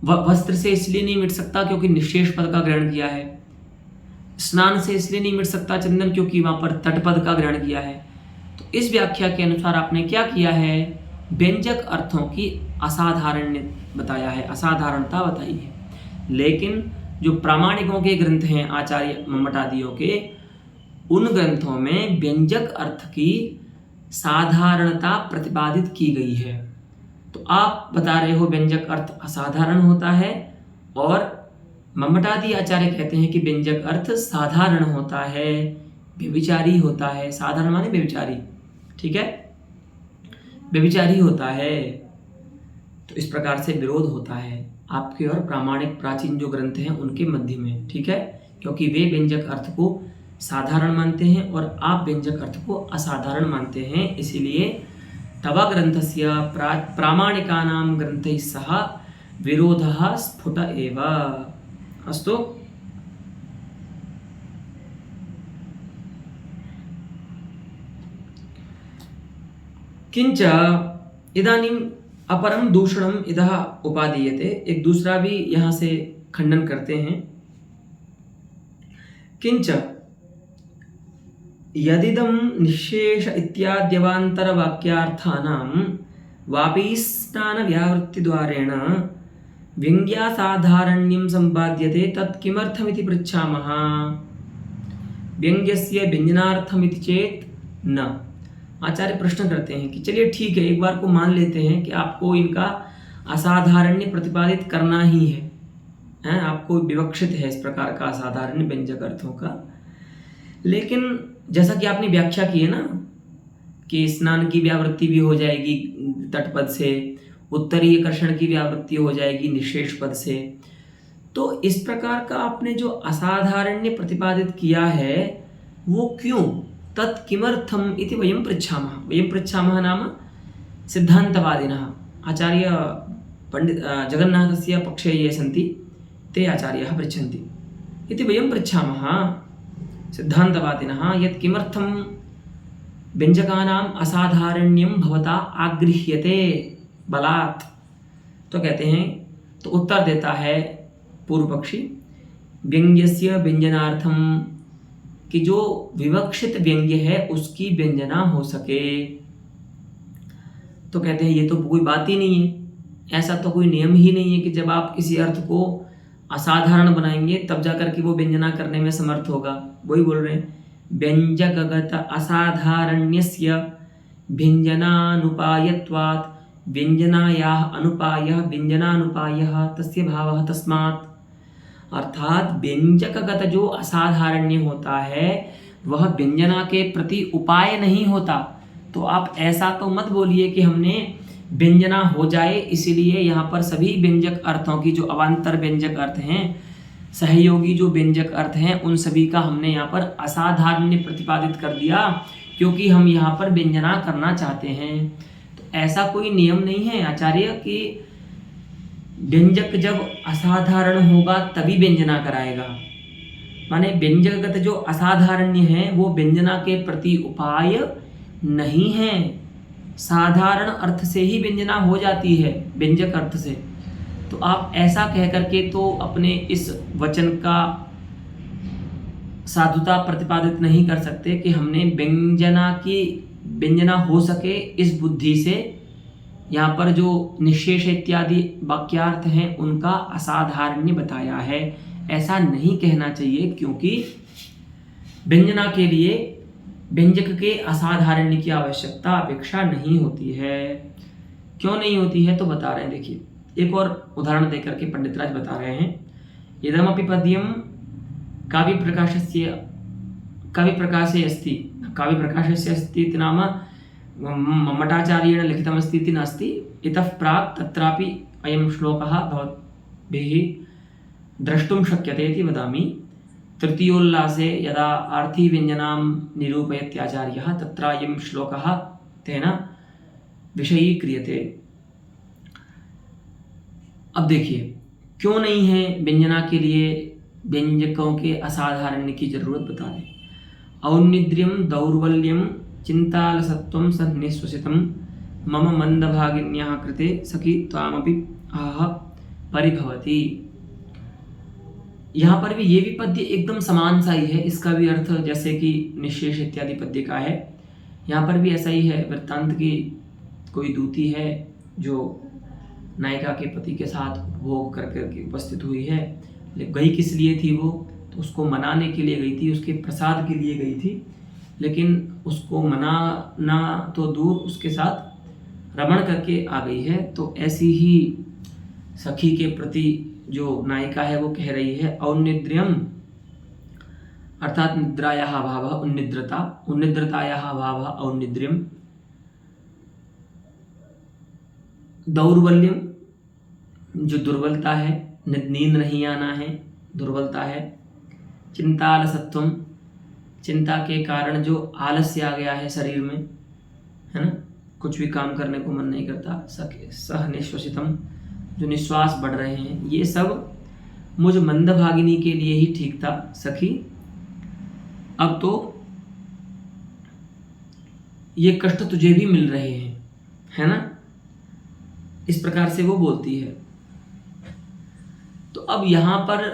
वस्त्र से इसलिए नहीं मिट सकता क्योंकि निशेष पद का ग्रहण किया है। स्नान से इसलिए नहीं मिट सकता चंदन क्योंकि वहां पर तटपद का ग्रहण किया है। तो इस व्याख्या के अनुसार आपने क्या किया है? व्यंजक अर्थों की असाधारण्य बताया है, असाधारणता बताई है। लेकिन जो प्रामाणिकों के ग्रंथ हैं आचार्य मम्मट आदियों के, उन ग्रंथों में व्यंजक अर्थ की साधारणता प्रतिपादित की गई है। तो आप बता रहे हो व्यंजक अर्थ असाधारण होता है, और मम्मट आदि आचार्य कहते हैं कि व्यंजक अर्थ साधारण होता है, व्यभिचारी होता है। साधारण माने व्यभिचारी, ठीक है, व्यभिचारी होता है। तो इस प्रकार से विरोध होता है। आपके और प्रामाणिक प्राचीन जो ग्रंथ हैं उनके मध्य में, ठीक है, क्योंकि वे व्यंजक अर्थ को साधारण मानते हैं और आप व्यंजक अर्थ को असाधारण मानते हैं, इसीलिए तव ग्रंथस्य प्रामाणिकानां ग्रन्थैः सह विरोधः स्फुट एव। अस्तु, किंच इदानीम् अपरम दूषणम इदः उपादीयते, एक दूसरा भी यहाँ से खंडन करते हैं। किंच यदिदं निःशेष इत्याद्यवान्तर वाक्यार्थानां वापि स्नान व्यावृत्तिद्वारेण व्यङ्ग्यासाधारण्यं सम्पाद्यते तत् किमर्थमिति पृच्छामः। व्यङ्ग्यस्य व्यञ्जनार्थमिति चेत् न। आचार्य प्रश्न करते हैं कि चलिए ठीक है, एक बार को मान लेते हैं कि आपको इनका असाधारण्य प्रतिपादित करना ही है, आपको विवक्षित है इस प्रकार का असाधारण्य व्यंजक अर्थों का, लेकिन जैसा कि आपने व्याख्या की है ना कि स्नान की व्यावृत्ति भी हो जाएगी तटपद से, उत्तरीय कर्षण की व्यावृत्ति हो जाएगी निःशेष पद से, तो इस प्रकार का आपने जो असाधारण्य प्रतिपादित किया है वो क्यों, तत् किमर्थम इति वयं पृच्छामः। वयं पृच्छामः नाम सिद्धान्तवादिनः, आचार्य पंडित जगन्नाथस्य पक्षे ये सन्ति ते आचार्याः पृच्छन्ति इति वयं पृच्छामः सिद्धान्तवादिनः, यत् किमर्थं व्यञ्जकानाम् असाधारण्यं भवता आगृह्यते बलात्। तो कहते हैं, तो उत्तर देता है पूर्व पक्षी, व्यंग्यस्य व्यंजनार्थम, कि जो विवक्षित व्यंग्य है उसकी व्यंजना हो सके। तो कहते हैं ये तो कोई बात ही नहीं है, ऐसा तो कोई नियम ही नहीं है कि जब आप किसी अर्थ को असाधारण बनाएंगे तब जाकर के वो व्यंजना करने में समर्थ होगा। वही बोल रहे हैं, व्यंजकगत असाधारण्यस्य व्यंजनानुपायत्वात् व्यंजनायाः अनुपायः व्यंजनानुपायः तस्य भावः तस्मात्। अर्थात व्यंजकगत जो असाधारण्य होता है वह व्यंजना के प्रति उपाय नहीं होता। तो आप ऐसा तो मत बोलिए कि हमने व्यंजना हो जाए इसीलिए यहाँ पर सभी व्यंजक अर्थों की जो अवान्तर व्यंजक अर्थ हैं, सहयोगी जो व्यंजक अर्थ हैं, उन सभी का हमने यहाँ पर असाधारण्य प्रतिपादित कर दिया क्योंकि हम यहाँ पर व्यंजना करना चाहते हैं। तो ऐसा कोई नियम नहीं है आचार्य कि व्यंजक जब असाधारण होगा तभी व्यंजना कराएगा। माने व्यंजकगत जो असाधारण्य है वो व्यंजना के प्रति उपाय नहीं है, साधारण अर्थ से ही व्यंजना हो जाती है व्यंजक अर्थ से। तो आप ऐसा कह करके तो अपने इस वचन का साधुता प्रतिपादित नहीं कर सकते कि हमने व्यंजना हो सके इस बुद्धि से यहाँ पर जो निःशेष इत्यादि वाक्यार्थ हैं उनका असाधारण्य बताया है, ऐसा नहीं कहना चाहिए, क्योंकि व्यंजना के लिए व्यंजक के असाधारण्य की आवश्यकता अपेक्षा नहीं होती है। क्यों नहीं होती है तो बता रहे हैं, देखिए एक और उदाहरण देकर के पंडितराज बता रहे हैं। इदमपि पद्यम काव्यप्रकाशे अस्ति इति नाम मठाचार्येण लिखितमस्ति इति नास्ति। इतः प्राक् तत्रापि अयं श्लोकः भवद्भिः द्रष्टुं शक्यते इति वदामि। तृतीयोल्लासे यदा आर्थिव्यञ्जनां निरूपयत्याचार्यः तत्र अयं श्लोकः तेन विषयीक्रियते। अब देखिए क्यों नहीं है व्यंजना के लिए व्यंजकों के असाधारण्य की जरूरत बता दें। औन्निद्र्यं दौर्बल्यं चिंतालसत्वं सन्निश्वसितं मम मंदभागिन्याः कृते सखी त्वामपि आह परिभवति। यहाँ पर भी ये भी पद्य एकदम समान सा ही है, इसका भी अर्थ जैसे कि निःशेष इत्यादि पद्य का है। यहाँ पर भी ऐसा ही है, वृत्तांत की कोई दूती है जो नायिका के पति के साथ भोग कर करके उपस्थित हुई है। गई किस लिए थी वो, तो उसको मनाने के लिए गई थी, उसके प्रसाद के लिए गई थी, लेकिन उसको मनाना तो दूर उसके साथ रमण करके आ गई है। तो ऐसी ही सखी के प्रति जो नायिका है वो कह रही है औन्निद्र्यम अर्थात निद्रायाः अभावः उन्निद्रता, उन्निद्रतायाः अभावः औन्निद्र्यम, दौर्बल्यम जो दुर्बलता है, नींद नहीं आना है, दुर्बलता है। चिंतालसत्वम, चिंता के कारण जो आलस्य आ गया है शरीर में, है ना, कुछ भी काम करने को मन नहीं करता। सह निश्वसितम, जो निश्वास बढ़ रहे हैं, ये सब मुझ मंदभागिनी के लिए ही ठीक था सखी, अब तो ये कष्ट तुझे भी मिल रहे हैं, है ना। इस प्रकार से वो बोलती है। तो अब यहां पर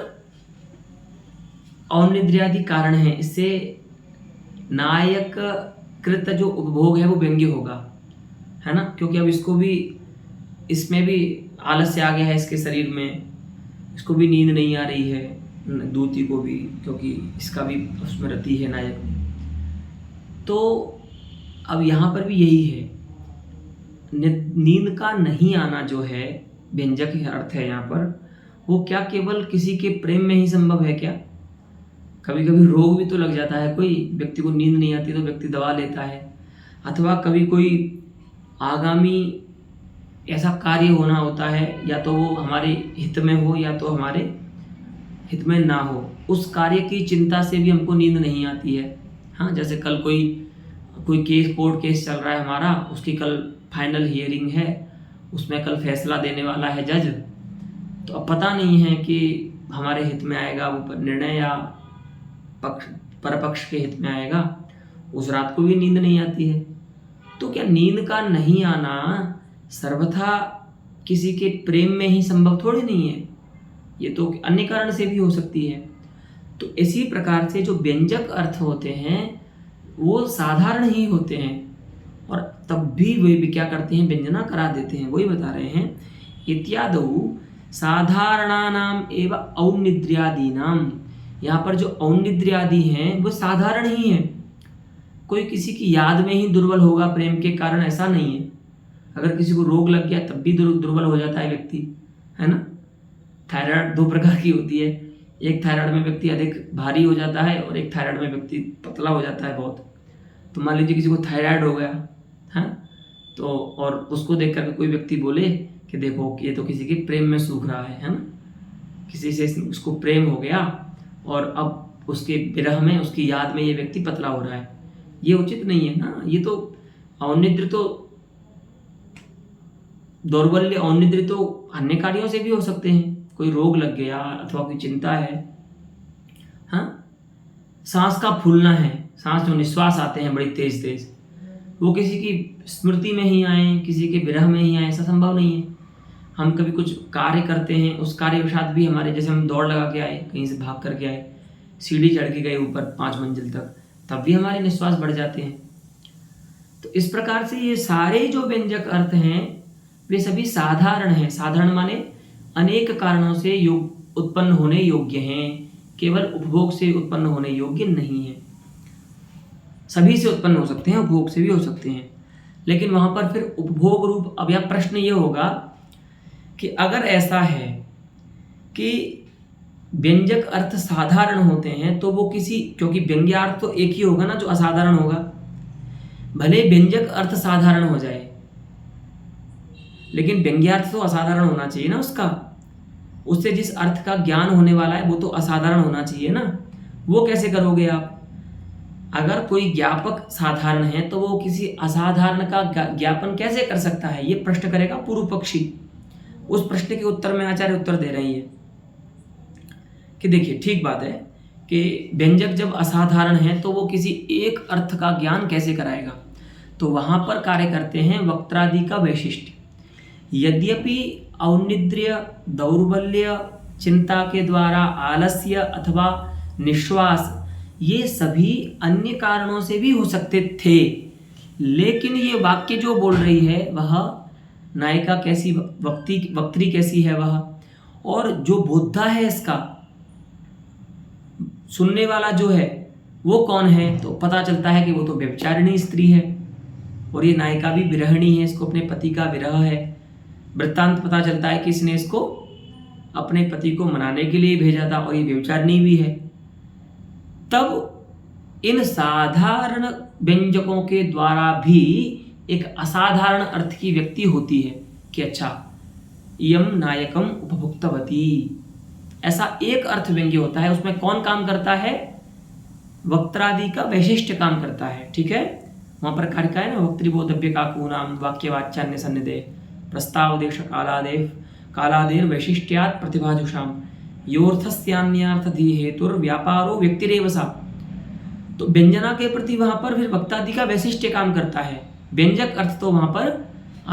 औनिद्र्यादि कारण है, इससे नायक कृत जो उपभोग है वो व्यंग्य होगा, है ना, क्योंकि अब इसको भी, इसमें भी आलस्य आ गया है इसके शरीर में, इसको भी नींद नहीं आ रही है, दूती को भी, क्योंकि इसका भी उसमें रति है नायक। तो अब यहाँ पर भी यही है, नींद का नहीं आना जो है व्यंजक अर्थ है यहाँ पर, वो क्या केवल किसी के प्रेम में ही संभव है क्या? कभी कभी रोग भी तो लग जाता है, कोई व्यक्ति को नींद नहीं आती तो व्यक्ति दवा लेता है, अथवा कभी कोई आगामी ऐसा कार्य होना होता है, या तो वो हमारे हित में हो या तो हमारे हित में ना हो, उस कार्य की चिंता से भी हमको नींद नहीं आती है। हाँ, जैसे कल कोई केस, कोर्ट केस चल रहा है हमारा, उसकी कल फाइनल हियरिंग है, उसमें कल फैसला देने वाला है जज, तो अब पता नहीं है कि हमारे हित में आएगा वो निर्णय या परपक्ष के हित में आएगा, उस रात को भी नींद नहीं आती है। तो क्या नींद का नहीं आना सर्वथा किसी के प्रेम में ही संभव थोड़ी नहीं है, ये तो अन्य कारण से भी हो सकती है। तो इसी प्रकार से जो व्यंजक अर्थ होते हैं वो साधारण ही होते हैं, और तब भी वे भी क्या करते हैं, व्यंजना करा देते हैं। वही बता रहे हैं, इत्यादौ साधारणानाम एवं औनिद्र्यादीनाम, यहाँ पर जो औनिद्र्यादि हैं वो साधारण ही हैं, कोई किसी की याद में ही दुर्बल होगा प्रेम के कारण, ऐसा नहीं है। अगर किसी को रोग लग गया तब भी दुर्बल हो जाता है व्यक्ति, है ना। थायराइड दो प्रकार की होती है, एक थायराइड में व्यक्ति अधिक भारी हो जाता है और एक थायराइड में व्यक्ति पतला हो जाता है बहुत। तो मान लीजिए किसी को थायराइड हो गया है, तो और उसको देख कर कोई व्यक्ति बोले कि देखो ये तो किसी के प्रेम में सूख रहा है ना, किसी से उसको प्रेम हो गया और अब उसके विरह में, उसकी याद में ये व्यक्ति पतला हो रहा है, ये उचित नहीं है ना। ये तो औनिद्र, तो दौर्बल्य, औनिद्र तो अन्य कार्यों से भी हो सकते हैं, कोई रोग लग गया अथवा कोई चिंता है, हाँ, सांस का फूलना है, सांस जो निश्वास आते हैं बड़ी तेज तेज, वो किसी की स्मृति में ही आए, किसी के विरह में ही आए, ऐसा संभव नहीं है। हम कभी कुछ कार्य करते हैं, उस कार्य के साथ भी हमारे, जैसे हम दौड़ लगा के आए, कहीं से भाग करके आए, सीढ़ी चढ़ के गए ऊपर 5 मंजिल तक, तब भी हमारे निश्वास बढ़ जाते हैं। तो इस प्रकार से ये सारे जो व्यंजक अर्थ हैं वे सभी साधारण हैं। साधारण माने अनेक कारणों से उत्पन्न होने योग्य हैं, केवल उपभोग से उत्पन्न होने योग्य नहीं है। सभी से उत्पन्न हो सकते हैं, उपभोग से भी हो सकते हैं, लेकिन वहां पर फिर उपभोग रूप, अब यह प्रश्न ये होगा कि अगर ऐसा है कि व्यंजक अर्थ साधारण होते हैं तो वो किसी, क्योंकि व्यंग्यार्थ तो एक ही होगा ना जो असाधारण होगा, भले व्यंजक अर्थ साधारण हो जाए लेकिन व्यंग्यार्थ तो असाधारण होना चाहिए ना उसका, उससे जिस अर्थ का ज्ञान होने वाला है वो तो असाधारण होना चाहिए ना। वो कैसे करोगे आप? अगर कोई ज्ञापक साधारण है तो वो किसी असाधारण का ज्ञापन कैसे कर सकता है, ये प्रश्न करेगा पूर्व पक्षी। उस प्रश्न के उत्तर में आचार्य उत्तर दे रही है कि देखिए ठीक बात है कि व्यंजक जब असाधारण है तो वो किसी एक अर्थ का ज्ञान कैसे कराएगा, तो वहां पर कार्य करते हैं वक्त्रादि का वैशिष्ट्य। यद्यपि औनिद्र्य, दौर्बल्य, चिंता के द्वारा आलस्य अथवा निश्वास, ये सभी अन्य कारणों से भी हो सकते थे, लेकिन ये वाक्य जो बोल रही है वह नायिका कैसी, वक्त्री कैसी है वह, और जो बोद्धा है इसका, सुनने वाला जो है वो कौन है, तो पता चलता है कि वो तो व्यभिचारिणी स्त्री है, और ये नायिका भी विरहिणी है, इसको अपने पति का विरह है। वृत्तांत पता चलता है कि इसने इसको अपने पति को मनाने के लिए भेजा था और ये व्यभिचारिणी भी है। तब इन साधारण व्यंजकों के द्वारा भी एक असाधारण अर्थ की व्यक्ति होती है कि अच्छा इयम नायकम उपभुक्तवती। ऐसा एक अर्थ व्यंग्य होता है, उसमें कौन काम करता है? वक्त्रादि का वैशिष्ट्य काम करता है। ठीक है, वहां पर कारिका है ना, वक्तृबोधव्य काकूनाम वाक्यवाच्यान्य सन्निधे प्रस्तावदेश कालादेर वैशिष्ट्यात् प्रतिभाजुषाम योर्थस्यान्यार्थधि हेतुर व्यापारो व्यक्तिरेव सा। तो व्यंजना के प्रति वहां पर फिर वक्तादि का वैशिष्ट्य काम करता है। व्यंजक अर्थ तो वहां पर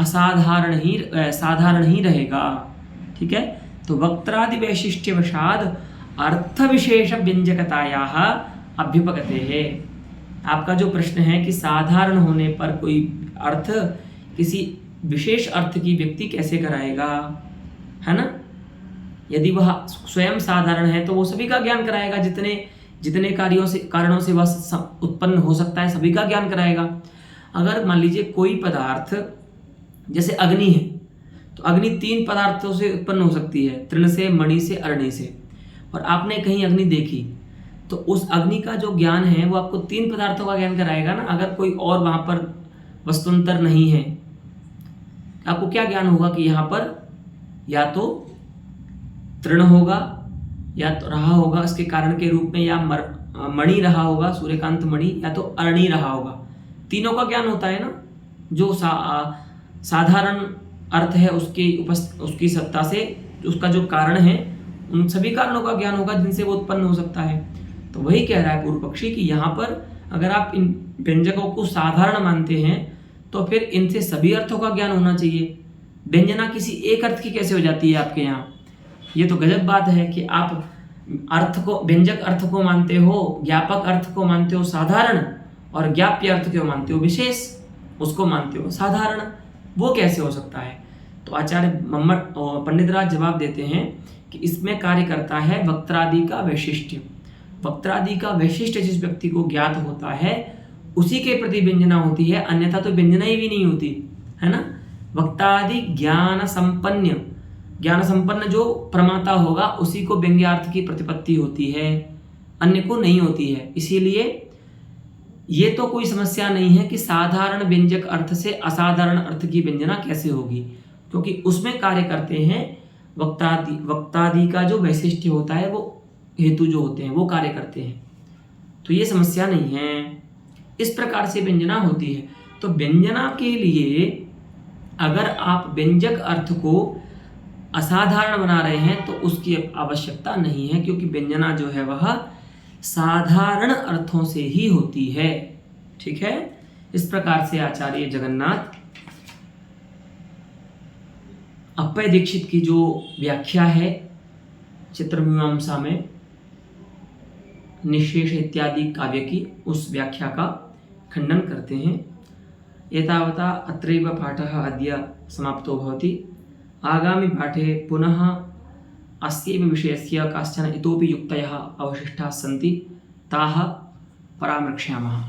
साधारण ही रहेगा। ठीक है, तो वक्त्रादि वैशिष्ट्यवशाद अर्थ विशेष व्यंजकतायाः अभ्युपगते है। आपका जो प्रश्न है कि साधारण होने पर कोई अर्थ किसी विशेष अर्थ की व्यक्ति कैसे कराएगा, है ना? यदि वह स्वयं साधारण है तो वो सभी का ज्ञान कराएगा, जितने कारणों से वह उत्पन्न हो सकता है सभी का ज्ञान कराएगा। अगर मान लीजिए कोई पदार्थ जैसे अग्नि है, तो अग्नि 3 पदार्थों से उत्पन्न हो सकती है, तृण से, मणि से, अरणि से। और आपने कहीं अग्नि देखी तो उस अग्नि का जो ज्ञान है वो आपको 3 पदार्थों का ज्ञान कराएगा ना। अगर कोई और वहां पर वस्तुंतर नहीं है, आपको क्या ज्ञान होगा कि यहाँ पर या तो तृण होगा या तो रहा होगा इसके कारण के रूप में, या मणि रहा होगा, सूर्यकांत मणि, या तो अरणि रहा होगा। तीनों का ज्ञान होता है ना। जो साधारण अर्थ है उसकी सत्ता से उसका जो कारण है उन सभी कारणों का ज्ञान होगा जिनसे वो उत्पन्न हो सकता है। तो वही कह रहा है पूर्व पक्षी कि यहाँ पर अगर आप इन व्यंजकों को साधारण मानते हैं तो फिर इनसे सभी अर्थों का ज्ञान होना चाहिए। व्यंजना किसी एक अर्थ की कैसे हो जाती है आपके यहाँ? ये तो गजब बात है कि आप व्यंजक अर्थ को मानते हो, ज्ञापक अर्थ को मानते हो साधारण, और ज्ञाप्य अर्थ को मानते हो विशेष, उसको मानते हो साधारण। वो कैसे हो सकता है? तो आचार्य पंडित राज जवाब देते हैं कि इसमें कार्य करता है वक्त्रादि का वैशिष्ट्य। वक्त्रादि का वैशिष्ट्य जिस व्यक्ति को ज्ञात होता है उसी के प्रति व्यंजना होती है, अन्यथा तो व्यंजना ही भी नहीं होती, है ना। वक्तादि ज्ञान संपन्न जो प्रमाता होगा उसी को व्यंग्यार्थ की प्रतिपत्ति होती है, अन्य को नहीं होती है। इसीलिए ये तो कोई समस्या नहीं है कि साधारण व्यंजक अर्थ से असाधारण अर्थ की व्यंजना कैसे होगी, क्योंकि उसमें कार्य करते हैं वक्तादि का जो वैशिष्ट्य होता है, वो हेतु जो होते हैं वो कार्य करते हैं। तो ये समस्या नहीं है, इस प्रकार से व्यंजना होती है। तो व्यंजना के लिए अगर आप व्यंजक अर्थ को असाधारण बना रहे हैं तो उसकी आवश्यकता नहीं है, क्योंकि व्यंजना जो है वह साधारण अर्थों से ही होती है। ठीक है, इस प्रकार से आचार्य जगन्नाथ अप्पय दीक्षित की जो व्याख्या है चित्रमीमांसा में निःशेष इत्यादि काव्य की, उस व्याख्या का खंडन करते हैं। एतावता अत्रैव पाठः अद्य समाप्तो भवति। आगामी पाठे पुनः अस्यैव विषयस्य काश्चन इतोपि युक्तयः अवशिष्टाः सन्ति, ताः परामर्क्ष्यामः।